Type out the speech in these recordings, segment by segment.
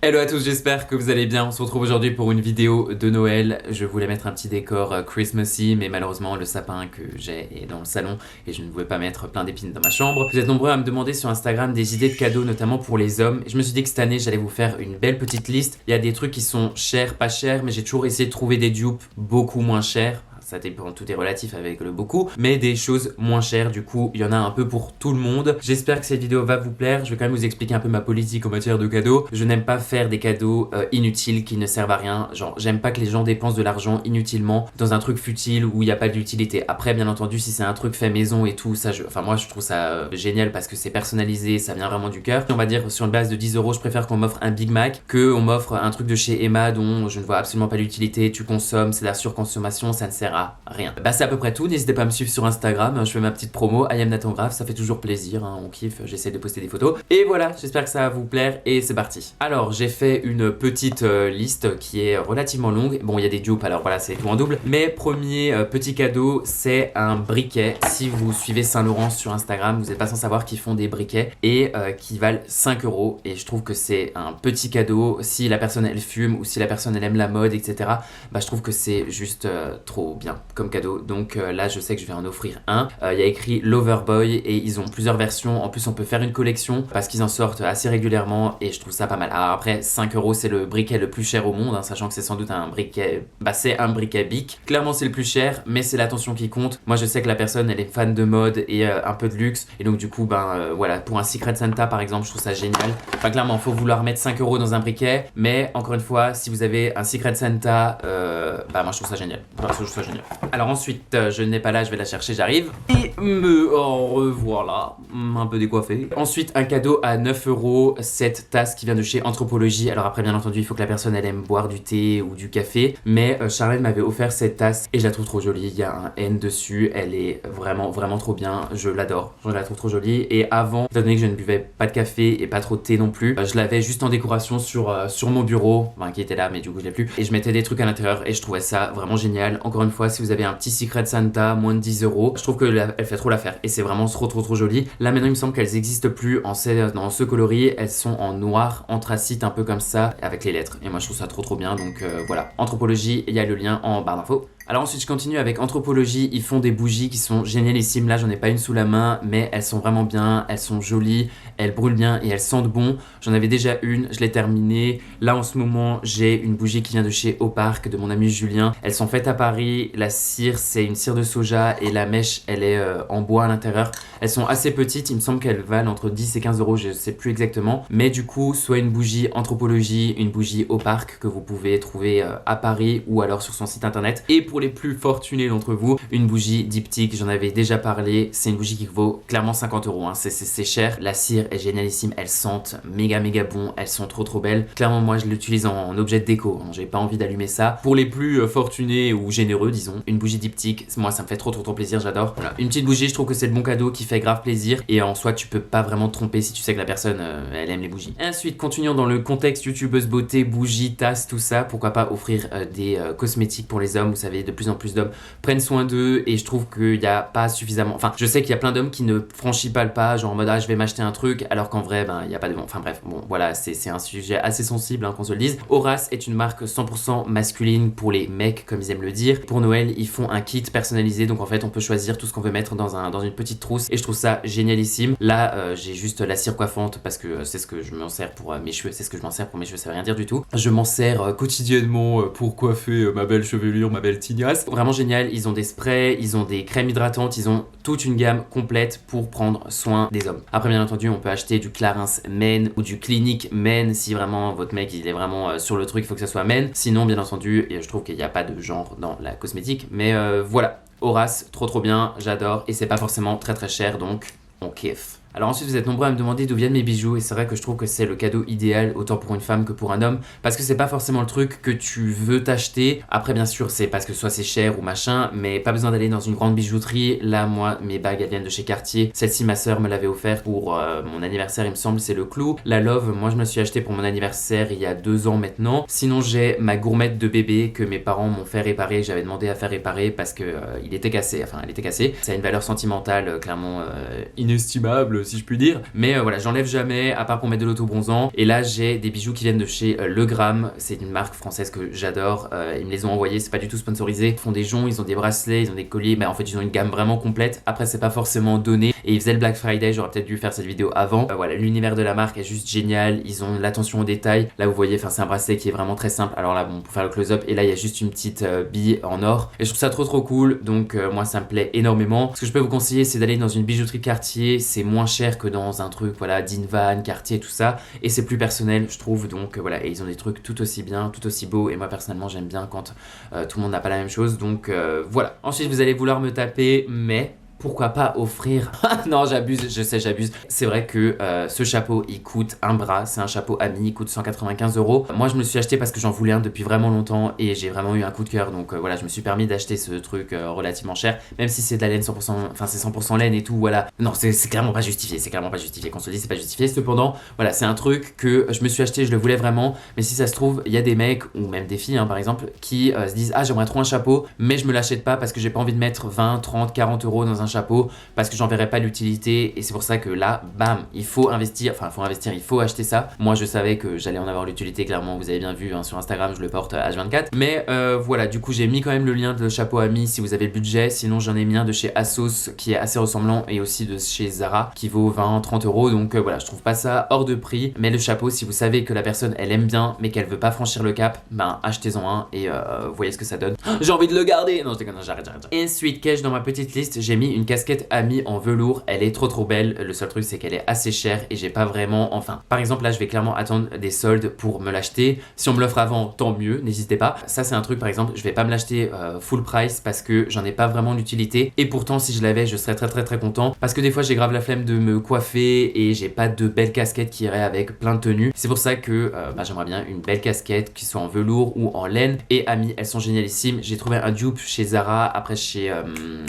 Hello à tous, j'espère que vous allez bien. On se retrouve aujourd'hui pour une vidéo de Noël. Je voulais mettre un petit décor Christmassy, mais malheureusement le sapin que j'ai est dans le salon et je ne pouvais pas mettre plein d'épines dans ma chambre. Vous êtes nombreux à me demander sur Instagram des idées de cadeaux, notamment pour les hommes. Et je me suis dit que cette année j'allais vous faire une belle petite liste. Il y a des trucs qui sont chers, pas chers, mais j'ai toujours essayé de trouver des dupes beaucoup moins chers. Ça dépend, tout est relatif avec le beaucoup, mais des choses moins chères, du coup il y en a un peu pour tout le monde. J'espère que cette vidéo va vous plaire. Je vais quand même vous expliquer un peu ma politique en matière de cadeaux. Je n'aime pas faire des cadeaux inutiles qui ne servent à rien. Genre j'aime pas que les gens dépensent de l'argent inutilement dans un truc futile où il n'y a pas d'utilité. Après bien entendu si c'est un truc fait maison et tout ça, enfin moi je trouve ça génial parce que c'est personnalisé, ça vient vraiment du cœur. On va dire sur une base de 10€, je préfère qu'on m'offre un Big Mac que on m'offre un truc de chez Emma dont je ne vois absolument pas l'utilité. Tu consommes, c'est de la surconsommation, ça ne sert à rien. Bah c'est à peu près tout, n'hésitez pas à me suivre sur Instagram, je fais ma petite promo, I am Nathan Graff, ça fait toujours plaisir, hein, on kiffe, j'essaie de poster des photos. Et voilà, j'espère que ça va vous plaire et c'est parti. Alors j'ai fait une petite liste qui est relativement longue, bon il y a des dupes alors voilà c'est tout en double, mais premier petit cadeau c'est un briquet. Si vous suivez Saint Laurent sur Instagram, vous n'êtes pas sans savoir qu'ils font des briquets et qui valent 5€ et je trouve que c'est un petit cadeau. Si la personne elle fume ou si la personne elle aime la mode etc, bah je trouve que c'est juste trop bien comme cadeau, donc là je sais que je vais en offrir un. Il y a écrit Loverboy et ils ont plusieurs versions, en plus on peut faire une collection parce qu'ils en sortent assez régulièrement et je trouve ça pas mal. Alors après 5€ c'est le briquet le plus cher au monde, hein, sachant que c'est sans doute un briquet, bah c'est un briquet Bic, clairement c'est le plus cher mais c'est l'attention qui compte. Moi je sais que la personne elle est fan de mode et un peu de luxe et donc du coup voilà, pour un Secret Santa par exemple je trouve ça génial. Enfin clairement faut vouloir mettre 5€ dans un briquet, mais encore une fois si vous avez un Secret Santa bah moi je trouve ça génial, enfin, je trouve ça génial. Alors ensuite, je n'ai pas là, je vais la chercher, j'arrive. Et me revoilà, un peu décoiffé. Ensuite, un cadeau à 9€, cette tasse qui vient de chez Anthropologie. Alors après, bien entendu, il faut que la personne elle aime boire du thé ou du café. Mais Charlène m'avait offert cette tasse et je la trouve trop jolie. Il y a un N dessus, elle est vraiment, vraiment trop bien. Je l'adore, je la trouve trop jolie. Et avant, étant donné que je ne buvais pas de café et pas trop de thé non plus, je l'avais juste en décoration sur mon bureau, enfin, qui était là, mais du coup, je l'ai plus. Et je mettais des trucs à l'intérieur et je trouvais ça vraiment génial. Encore une fois, si vous avez un petit Secret Santa, moins de 10€, je trouve qu'elle fait trop l'affaire et c'est vraiment trop joli. Là maintenant il me semble qu'elles n'existent plus dans ce coloris, elles sont en noir anthracite un peu comme ça avec les lettres et moi je trouve ça trop bien, donc voilà. Anthropologie, il y a le lien en barre d'infos. Alors ensuite je continue avec Anthropologie, ils font des bougies qui sont génialissimes. Là j'en ai pas une sous la main mais elles sont vraiment bien, elles sont jolies, elles brûlent bien et elles sentent bon. J'en avais déjà une, je l'ai terminée. Là en ce moment j'ai une bougie qui vient de chez Au Parc de mon ami Julien. Elles sont faites à Paris, la cire c'est une cire de soja et la mèche elle est en bois à l'intérieur. Elles sont assez petites, il me semble qu'elles valent entre 10 et 15€, je sais plus exactement. Mais du coup soit une bougie Anthropologie, une bougie Au Parc que vous pouvez trouver à Paris ou alors sur son site internet. Et pour les plus fortunés d'entre vous, une bougie diptyque, j'en avais déjà parlé, c'est une bougie qui vaut clairement 50€, hein. C'est cher, la cire est génialissime, elles sentent méga bon, elles sont trop belles. Clairement moi je l'utilise en objet de déco, hein. J'ai pas envie d'allumer ça. Pour les plus fortunés ou généreux disons, une bougie diptyque, moi ça me fait trop plaisir, j'adore. Voilà, une petite bougie, je trouve que c'est le bon cadeau qui fait grave plaisir et en soi tu peux pas vraiment te tromper si tu sais que la personne elle aime les bougies. Ensuite continuons dans le contexte youtubeuse beauté, bougie, tasse, tout ça, pourquoi pas offrir des cosmétiques pour les hommes. Vous savez de plus en plus d'hommes prennent soin d'eux et je trouve qu'il y a pas suffisamment, enfin je sais qu'il y a plein d'hommes qui ne franchissent pas le pas, genre en mode ah je vais m'acheter un truc alors qu'en vrai il y a pas de bon, enfin bref, bon voilà c'est un sujet assez sensible hein, qu'on se le dise. Horace est une marque 100% masculine pour les mecs comme ils aiment le dire. Pour Noël ils font un kit personnalisé, donc en fait on peut choisir tout ce qu'on veut mettre dans une petite trousse et je trouve ça génialissime. Là j'ai juste la cire coiffante parce que c'est ce que je m'en sers pour mes cheveux, c'est ce que je m'en sers pour mes cheveux, ça veut rien dire du tout. Je m'en sers quotidiennement pour coiffer ma belle chevelure, ma belle tignasse. Vraiment génial, ils ont des sprays, ils ont des crèmes hydratantes, ils ont toute une gamme complète pour prendre soin des hommes. Après bien entendu on peut acheter du Clarins Men ou du Clinique Men si vraiment votre mec il est vraiment sur le truc, il faut que ça soit Men. Sinon bien entendu, et je trouve qu'il n'y a pas de genre dans la cosmétique, mais voilà. Horace, trop bien, j'adore et c'est pas forcément très cher donc on kiffe. Alors ensuite vous êtes nombreux à me demander d'où viennent mes bijoux et c'est vrai que je trouve que c'est le cadeau idéal autant pour une femme que pour un homme parce que c'est pas forcément le truc que tu veux t'acheter. Après bien sûr c'est parce que soit c'est cher ou machin, mais pas besoin d'aller dans une grande bijouterie. Là moi mes bagues elles viennent de chez Cartier, celle-ci ma soeur me l'avait offert pour mon anniversaire il me semble, c'est le clou. La Love moi je me suis acheté pour mon anniversaire il y a 2 ans maintenant. Sinon j'ai ma gourmette de bébé que mes parents m'ont fait réparer, j'avais demandé à faire réparer parce que il était cassé, enfin elle était cassée. Ça a une valeur sentimentale clairement inestimable cool si je puis dire. Mais voilà, j'enlève jamais à part pour mettre de l'auto-bronzant. Et là j'ai des bijoux qui viennent de chez Le Gramme. C'est une marque française que j'adore. Ils me les ont envoyés, c'est pas du tout sponsorisé. Ils font des joncs, ils ont des bracelets, ils ont des colliers. Mais en fait ils ont une gamme vraiment complète. Après c'est pas forcément donné. Et ils faisaient le Black Friday, j'aurais peut-être dû faire cette vidéo avant. Voilà, l'univers de la marque est juste génial. Ils ont l'attention aux détails. Là vous voyez, enfin c'est un bracelet qui est vraiment très simple. Alors là bon, pour faire le close-up, et là il y a juste une petite bille en or. Et je trouve ça trop cool. Donc moi ça me plaît énormément. Ce que je peux vous conseiller, c'est d'aller dans une bijouterie Cartier. C'est moins cher que dans un truc, voilà, Dinvan, Cartier, tout ça. Et c'est plus personnel, je trouve. Donc voilà, et ils ont des trucs tout aussi bien, tout aussi beaux. Et moi personnellement, j'aime bien quand tout le monde n'a pas la même chose. Donc voilà. Ensuite, vous allez vouloir me taper, mais pourquoi pas offrir... Non, j'abuse, je sais, j'abuse. C'est vrai que ce chapeau, il coûte un bras. C'est un chapeau ami, il coûte 195 €. Moi, je me le suis acheté parce que j'en voulais un depuis vraiment longtemps et j'ai vraiment eu un coup de cœur. Donc voilà, je me suis permis d'acheter ce truc relativement cher, même si c'est de la laine 100%, enfin c'est 100% laine et tout, voilà. Non, c'est clairement pas justifié, c'est clairement pas justifié. Qu'on se le dise, c'est pas justifié. Cependant, voilà, c'est un truc que je me suis acheté, je le voulais vraiment. Mais si ça se trouve, il y a des mecs ou même des filles, hein, par exemple, qui se disent ah j'aimerais trop un chapeau, mais je me l'achète pas parce que j'ai pas envie de mettre 20, 30, 40 € dans un chapeau parce que j'en verrai pas l'utilité. Et c'est pour ça que là, bam, il faut investir, il faut acheter ça. Moi je savais que j'allais en avoir l'utilité, clairement, vous avez bien vu hein, sur Instagram, je le porte H24. Mais voilà, du coup j'ai mis quand même le lien de chapeau ami si vous avez le budget. Sinon j'en ai mis un de chez Asos qui est assez ressemblant et aussi de chez Zara qui vaut 20, 30 €. Donc voilà, je trouve pas ça hors de prix. Mais le chapeau, si vous savez que la personne elle aime bien mais qu'elle veut pas franchir le cap, ben achetez-en un et voyez ce que ça donne. J'ai envie de le garder. Non, je déconne, j'arrête. Ensuite, cache dans ma petite liste, j'ai mis une casquette ami en velours. Elle est trop belle. Le seul truc c'est qu'elle est assez chère et j'ai pas vraiment, enfin, par exemple là je vais clairement attendre des soldes pour me l'acheter. Si on me l'offre avant, tant mieux, n'hésitez pas. Ça c'est un truc, par exemple, je vais pas me l'acheter full price parce que j'en ai pas vraiment l'utilité. Et pourtant si je l'avais, je serais très content parce que des fois j'ai grave la flemme de me coiffer et j'ai pas de belle casquette qui irait avec plein de tenues. C'est pour ça que j'aimerais bien une belle casquette qui soit en velours ou en laine. Et Ami, elles sont génialissimes. J'ai trouvé un dupe chez Zara, après chez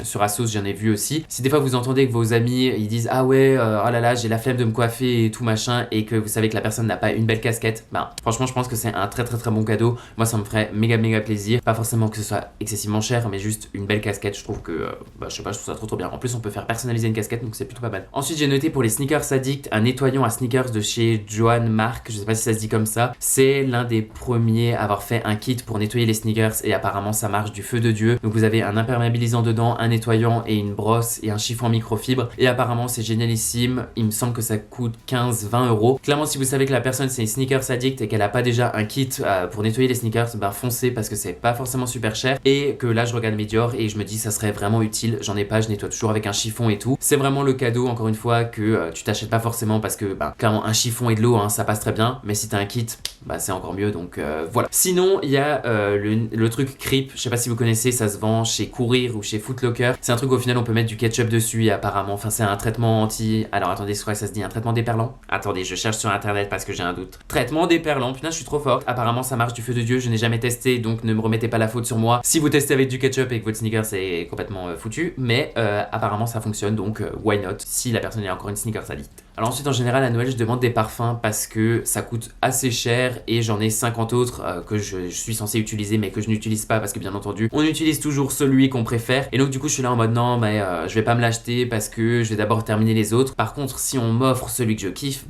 sur Asos j'en ai vu aussi. Si des fois vous entendez que vos amis ils disent ah ouais oh là là j'ai la flemme de me coiffer et tout machin, et que vous savez que la personne n'a pas une belle casquette, ben franchement je pense que c'est un très bon cadeau. Moi ça me ferait méga plaisir. Pas forcément que ce soit excessivement cher, mais juste une belle casquette. Je trouve que je sais pas, je trouve ça trop bien. En plus on peut faire personnaliser une casquette, donc c'est plutôt pas mal. Ensuite j'ai noté pour les sneakers addicts un nettoyant à sneakers de chez Joan Mark, je sais pas si ça se dit comme ça. C'est l'un des premiers à avoir fait un kit pour nettoyer les sneakers et apparemment ça marche du feu de Dieu. Donc vous avez un imperméabilisant dedans, un nettoyant et une brosse et un chiffon microfibre, et apparemment c'est génialissime. Il me semble que ça coûte 15-20 €. Clairement si vous savez que la personne c'est une sneakers addict et qu'elle a pas déjà un kit pour nettoyer les sneakers, ben foncez parce que c'est pas forcément super cher, et que là je regarde mes Dior et je me dis ça serait vraiment utile. J'en ai pas, je nettoie toujours avec un chiffon et tout. C'est vraiment le cadeau encore une fois que tu t'achètes pas forcément parce que clairement un chiffon et de l'eau hein, ça passe très bien, mais si t'as un kit c'est encore mieux. Donc voilà. Sinon il y a le truc Creep, je sais pas si vous connaissez, ça se vend chez Courir ou chez Foot Locker. C'est un truc au final on peut mettre du ketchup dessus et apparemment, enfin c'est un traitement anti... Alors attendez, je crois que ça se dit un traitement déperlant. Attendez, je cherche sur internet parce que j'ai un doute. Traitement déperlant, putain je suis trop forte. Apparemment ça marche du feu de Dieu, je n'ai jamais testé donc ne me remettez pas la faute sur moi si vous testez avec du ketchup et que votre sneaker c'est complètement foutu, mais apparemment ça fonctionne, donc why not si la personne est encore une sneaker addict. Alors ensuite en général à Noël je demande des parfums parce que ça coûte assez cher et j'en ai 50 autres que je suis censé utiliser mais que je n'utilise pas parce que bien entendu on utilise toujours celui qu'on préfère, et donc du coup je suis là en mode non mais je vais pas me l'acheter parce que je vais d'abord terminer les autres. Par contre si on m'offre celui que je kiffe,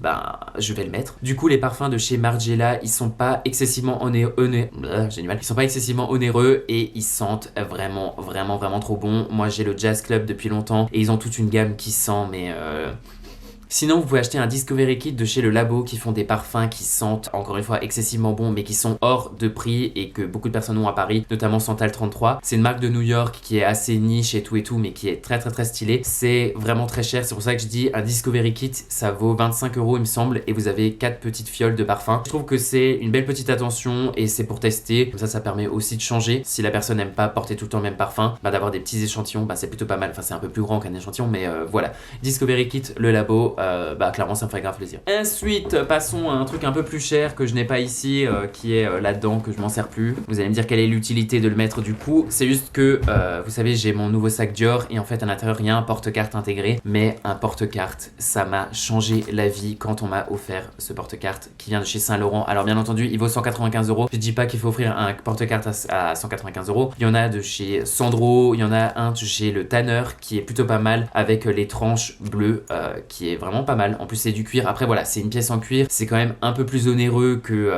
je vais le mettre. Du coup les parfums de chez Margiela ils sont pas excessivement ils sont pas excessivement onéreux et ils sentent vraiment trop bon. Moi j'ai le Jazz Club depuis longtemps et ils ont toute une gamme qui sent mais Sinon, vous pouvez acheter un Discovery Kit de chez Le Labo qui font des parfums qui sentent, encore une fois, excessivement bons, mais qui sont hors de prix et que beaucoup de personnes ont à Paris, notamment Santal 33. C'est une marque de New York qui est assez niche et tout, mais qui est très stylée. C'est vraiment très cher, c'est pour ça que je dis un Discovery Kit, ça vaut 25 € il me semble, et vous avez 4 petites fioles de parfum. Je trouve que c'est une belle petite attention et c'est pour tester. Comme ça permet aussi de changer. Si la personne n'aime pas porter tout le temps le même parfum, d'avoir des petits échantillons, c'est plutôt pas mal. Enfin, c'est un peu plus grand qu'un échantillon, mais voilà. Discovery Kit, Le Labo. Clairement ça me ferait grave plaisir. Ensuite passons à un truc un peu plus cher que je n'ai pas ici, qui est là-dedans, que je m'en sers plus. Vous allez me dire quelle est l'utilité de le mettre du coup. C'est juste que vous savez j'ai mon nouveau sac Dior et en fait à l'intérieur il y a un porte-carte intégré, mais un porte-carte ça m'a changé la vie quand on m'a offert ce porte-carte qui vient de chez Saint-Laurent. Alors bien entendu il vaut 195 €. Je dis pas qu'il faut offrir un porte-carte à 195 €. Il y en a de chez Sandro, il y en a un de chez le Tanner qui est plutôt pas mal avec les tranches bleues qui est vraiment pas mal. En plus c'est du cuir, après voilà, c'est une pièce en cuir, c'est quand même un peu plus onéreux que...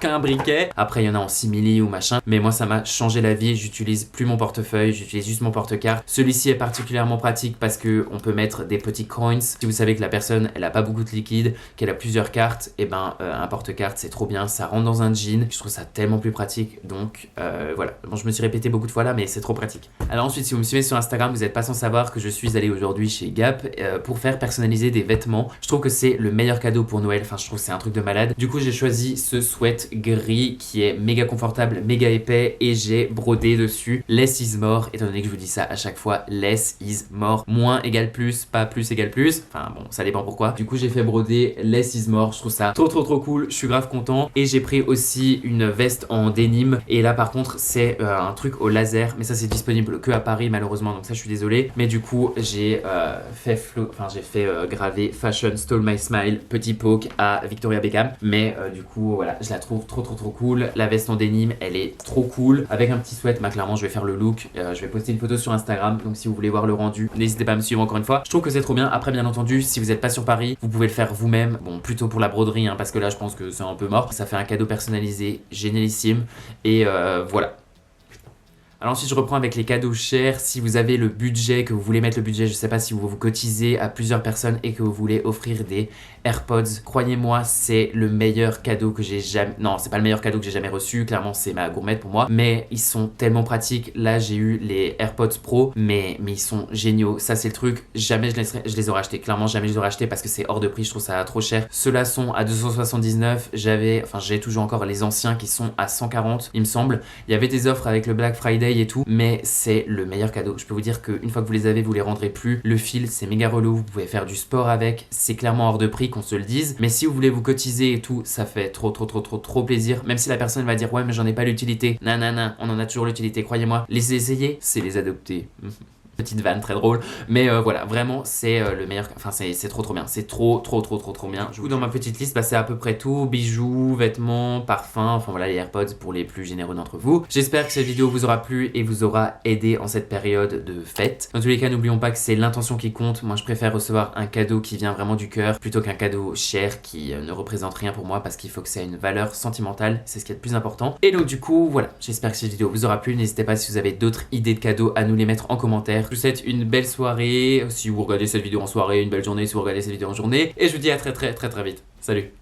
qu'un briquet. Après il y en a en simili ou machin, mais moi ça m'a changé la vie. J'utilise plus mon portefeuille, j'utilise juste mon porte-carte. Celui-ci est particulièrement pratique parce que on peut mettre des petits coins. Si vous savez que la personne elle a pas beaucoup de liquide, qu'elle a plusieurs cartes, et ben un porte-carte c'est trop bien, ça rentre dans un jean. Je trouve ça tellement plus pratique, donc voilà. Bon, je me suis répété beaucoup de fois là, mais c'est trop pratique. Alors ensuite, si vous me suivez sur Instagram, vous n'êtes pas sans savoir que je suis allé aujourd'hui chez Gap pour faire personnaliser des vêtements. Je trouve que c'est le meilleur cadeau pour Noël. Enfin, je trouve que c'est un truc de malade. Du coup, j'ai choisi ce sweat gris qui est méga confortable, méga épais, et j'ai brodé dessus less is more, étant donné que je vous dis ça à chaque fois, less is more, moins égale plus, pas plus égale plus, enfin bon, ça dépend pourquoi. Du coup j'ai fait broder less is more, je trouve ça trop cool, je suis grave content. Et j'ai pris aussi une veste en denim, et là par contre c'est un truc au laser, mais ça c'est disponible que à Paris malheureusement, donc ça je suis désolé. Mais du coup j'ai fait graver Fashion Stole My Smile petit poke à Victoria Beckham, mais du coup voilà, je la trouve trop cool. La veste en denim elle est trop cool avec un petit sweat. Bah clairement je vais faire le look, je vais poster une photo sur Instagram, donc si vous voulez voir le rendu n'hésitez pas à me suivre encore une fois. Je trouve que c'est trop bien. Après bien entendu si vous n'êtes pas sur Paris vous pouvez le faire vous-même, bon plutôt pour la broderie hein, parce que là je pense que c'est un peu mort. Ça fait un cadeau personnalisé génialissime, et voilà. Alors ensuite je reprends avec les cadeaux chers. Si vous avez le budget, que vous voulez mettre le budget, je sais pas si vous cotisez à plusieurs personnes et que vous voulez offrir des AirPods, croyez-moi c'est le meilleur cadeau que j'ai jamais... Non, c'est pas le meilleur cadeau que j'ai jamais reçu, clairement c'est ma gourmette pour moi, mais ils sont tellement pratiques. Là j'ai eu les AirPods Pro, mais ils sont géniaux. Ça c'est le truc, jamais je les aurais achetés, clairement jamais je les aurais achetés parce que c'est hors de prix, je trouve ça trop cher. Ceux-là sont à 279, j'ai toujours encore les anciens qui sont à 140 il me semble. Il y avait des offres avec le Black Friday et tout, mais c'est le meilleur cadeau. Je peux vous dire qu'une fois que vous les avez, vous les rendrez plus. Le fil c'est méga relou, vous pouvez faire du sport avec, c'est clairement hors de prix qu'on se le dise, mais si vous voulez vous cotiser et tout, ça fait trop plaisir. Même si la personne va dire ouais mais j'en ai pas l'utilité, nanana, on en a toujours l'utilité, croyez-moi. Les essayer c'est les adopter. Petite vanne très drôle, mais voilà, vraiment c'est le meilleur, enfin c'est trop bien, c'est trop bien. Du coup dans ma petite liste, bah, c'est à peu près tout, bijoux, vêtements, parfums, enfin voilà les AirPods pour les plus généreux d'entre vous. J'espère que cette vidéo vous aura plu et vous aura aidé en cette période de fête. Dans tous les cas, n'oublions pas que c'est l'intention qui compte. Moi je préfère recevoir un cadeau qui vient vraiment du cœur plutôt qu'un cadeau cher qui ne représente rien pour moi, parce qu'il faut que ça ait une valeur sentimentale, c'est ce qui est le plus important. Et donc du coup voilà, j'espère que cette vidéo vous aura plu. N'hésitez pas si vous avez d'autres idées de cadeaux à nous les mettre en commentaire. Je vous souhaite une belle soirée, si vous regardez cette vidéo en soirée, une belle journée si vous regardez cette vidéo en journée, et je vous dis à très vite. Salut!